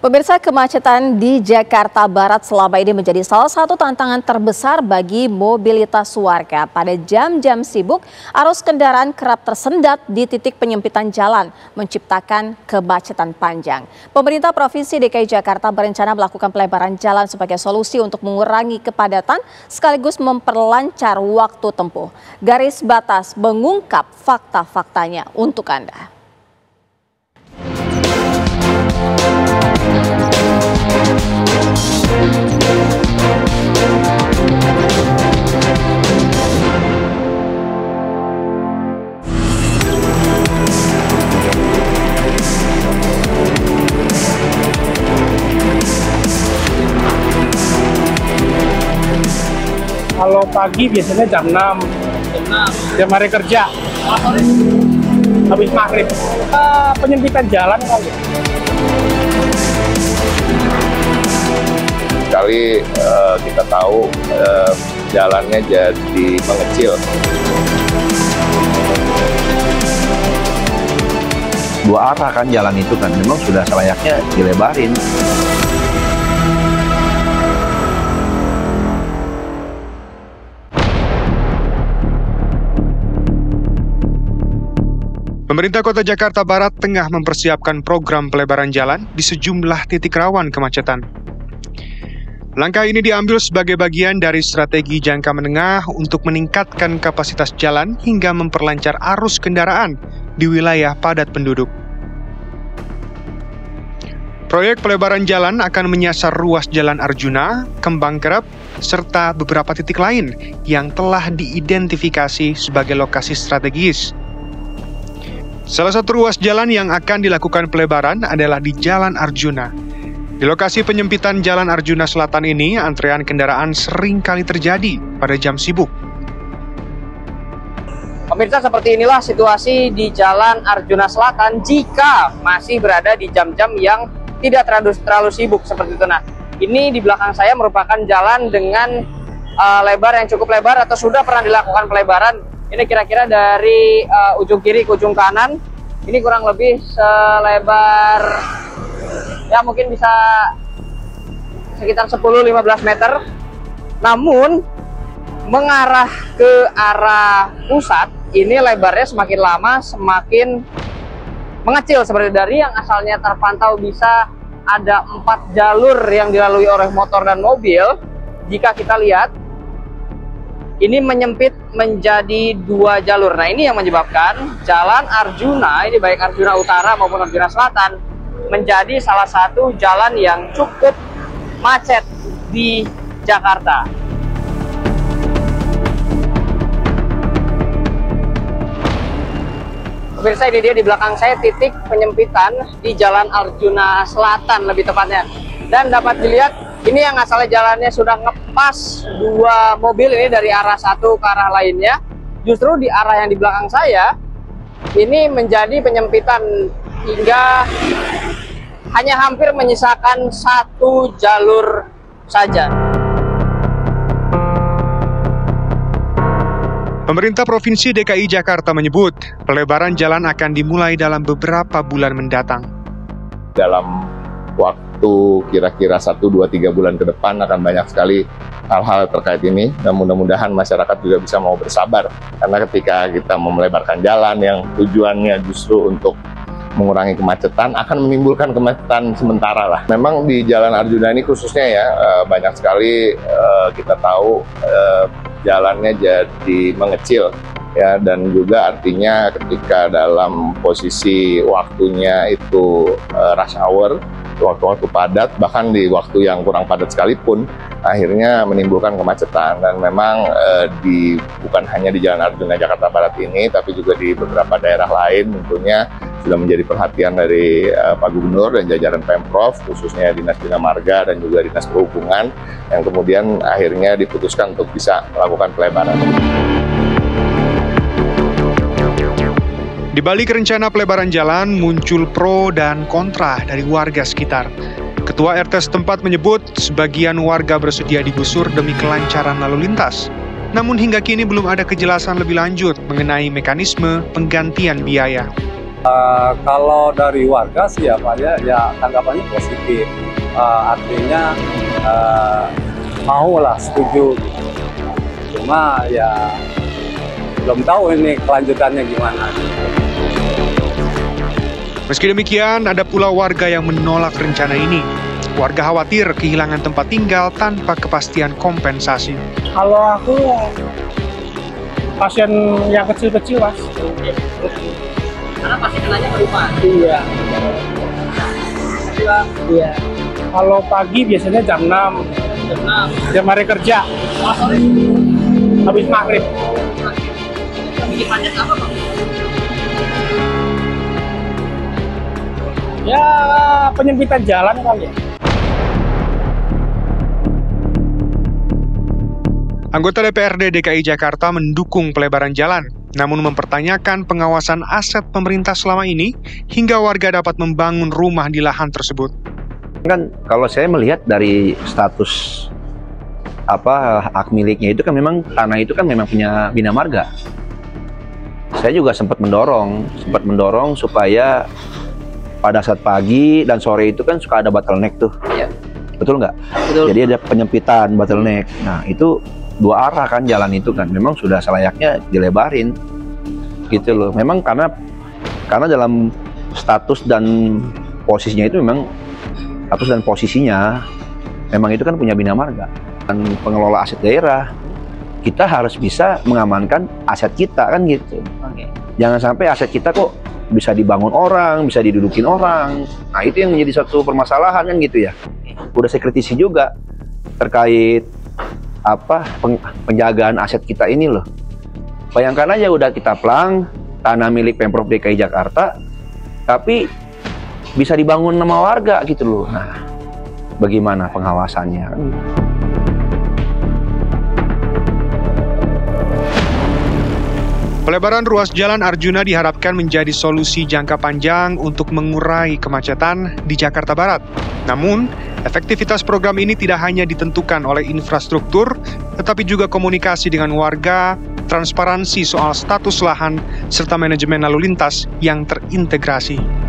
Pemirsa, kemacetan di Jakarta Barat selama ini menjadi salah satu tantangan terbesar bagi mobilitas warga. Pada jam-jam sibuk, arus kendaraan kerap tersendat di titik penyempitan jalan, menciptakan kemacetan panjang. Pemerintah Provinsi DKI Jakarta berencana melakukan pelebaran jalan sebagai solusi untuk mengurangi kepadatan sekaligus memperlancar waktu tempuh. Garis Batas mengungkap fakta-faktanya untuk Anda. Kalau pagi biasanya jam 6, jam hari kerja, habis maghrib. Penyempitan jalan kali. Sekali kita tahu jalannya jadi mengecil. Dua arah kan jalan itu kan, memang sudah selayaknya dilebarin. Pemerintah Kota Jakarta Barat tengah mempersiapkan program pelebaran jalan di sejumlah titik rawan kemacetan. Langkah ini diambil sebagai bagian dari strategi jangka menengah untuk meningkatkan kapasitas jalan hingga memperlancar arus kendaraan di wilayah padat penduduk. Proyek pelebaran jalan akan menyasar ruas Jalan Arjuna, Kembang Kerep, serta beberapa titik lain yang telah diidentifikasi sebagai lokasi strategis. Salah satu ruas jalan yang akan dilakukan pelebaran adalah di Jalan Arjuna. Di lokasi penyempitan Jalan Arjuna Selatan ini, antrean kendaraan sering kali terjadi pada jam sibuk. Pemirsa, seperti inilah situasi di Jalan Arjuna Selatan jika masih berada di jam-jam yang tidak terlalu sibuk seperti itu. Nah, ini di belakang saya merupakan jalan dengan lebar yang cukup lebar atau sudah pernah dilakukan pelebaran. Ini kira-kira dari ujung kiri ke ujung kanan, ini kurang lebih selebar, ya mungkin bisa sekitar 10-15 meter. Namun, mengarah ke arah pusat, ini lebarnya semakin lama semakin mengecil. Seperti dari yang asalnya terpantau bisa ada 4 jalur yang dilalui oleh motor dan mobil, jika kita lihat, ini menyempit menjadi 2 jalur. Nah, ini yang menyebabkan Jalan Arjuna, ini baik Arjuna Utara maupun Arjuna Selatan, menjadi salah satu jalan yang cukup macet di Jakarta. Pemirsa, ini dia di belakang saya titik penyempitan di Jalan Arjuna Selatan lebih tepatnya. Dan dapat dilihat, ini yang asalnya jalannya sudah ngepas 2 mobil ini dari arah satu ke arah lainnya. Justru di arah yang di belakang saya, ini menjadi penyempitan hingga hanya hampir menyisakan 1 jalur saja. Pemerintah Provinsi DKI Jakarta menyebut pelebaran jalan akan dimulai dalam beberapa bulan mendatang. Dalam waktu kira-kira 1, 2, 3 bulan ke depan akan banyak sekali hal-hal terkait ini, dan mudah-mudahan masyarakat juga bisa mau bersabar, karena ketika kita melebarkan jalan yang tujuannya justru untuk mengurangi kemacetan akan menimbulkan kemacetan sementara lah. Memang di Jalan Arjuna ini khususnya ya banyak sekali kita tahu jalannya jadi mengecil ya, dan juga artinya ketika dalam posisi waktunya itu rush hour, waktu-waktu padat, bahkan di waktu yang kurang padat sekalipun, akhirnya menimbulkan kemacetan. Dan memang bukan hanya di Jalan Arjuna Jakarta Barat ini, tapi juga di beberapa daerah lain tentunya sudah menjadi perhatian dari Pak Gubernur dan jajaran Pemprov, khususnya Dinas Bina Marga dan juga Dinas Perhubungan, yang kemudian akhirnya diputuskan untuk bisa melakukan pelebaran. Di balik rencana pelebaran jalan, muncul pro dan kontra dari warga sekitar. Ketua RT setempat menyebut sebagian warga bersedia digusur demi kelancaran lalu lintas. Namun hingga kini belum ada kejelasan lebih lanjut mengenai mekanisme penggantian biaya. Kalau dari warga sih ya Pak ya tanggapannya positif, artinya mau lah, setuju gitu. Cuma ya belum tahu ini kelanjutannya gimana. Meski demikian, ada pula warga yang menolak rencana ini. Warga khawatir kehilangan tempat tinggal tanpa kepastian kompensasi. Kalau aku pasien yang kecil-kecil, Mas. Karena pasti kenanya perumahan. Iya. Iya. Kalau pagi biasanya jam 6. Jam hari kerja. Sore? Habis maghrib. Bikin macet apa, Bang? Ya, penyempitan jalan kali ya. Anggota DPRD DKI Jakarta mendukung pelebaran jalan, namun mempertanyakan pengawasan aset pemerintah selama ini hingga warga dapat membangun rumah di lahan tersebut. Kan kalau saya melihat dari status hak miliknya itu kan memang tanah itu kan memang punya Bina Marga. Saya juga sempat mendorong supaya pada saat pagi dan sore itu kan suka ada bottleneck tuh. Iya. Betul nggak? Betul. Jadi ada penyempitan bottleneck. Nah itu dua arah kan jalan itu kan memang sudah selayaknya dilebarin gitu loh. Memang karena dalam status dan posisinya itu memang memang itu kan punya Bina Marga. Dan pengelola aset daerah kita harus bisa mengamankan aset kita kan gitu. Oke. Jangan sampai aset kita kok bisa dibangun orang, bisa didudukin orang. Nah itu yang menjadi satu permasalahan kan gitu ya. Udah saya kritisi juga terkait penjagaan aset kita ini loh. Bayangkan aja udah kita plang tanah milik Pemprov DKI Jakarta, tapi bisa dibangun sama warga gitu loh. Nah, bagaimana pengawasannya? Pelebaran ruas jalan Arjuna diharapkan menjadi solusi jangka panjang untuk mengurai kemacetan di Jakarta Barat. Namun, efektivitas program ini tidak hanya ditentukan oleh infrastruktur, tetapi juga komunikasi dengan warga, transparansi soal status lahan, serta manajemen lalu lintas yang terintegrasi.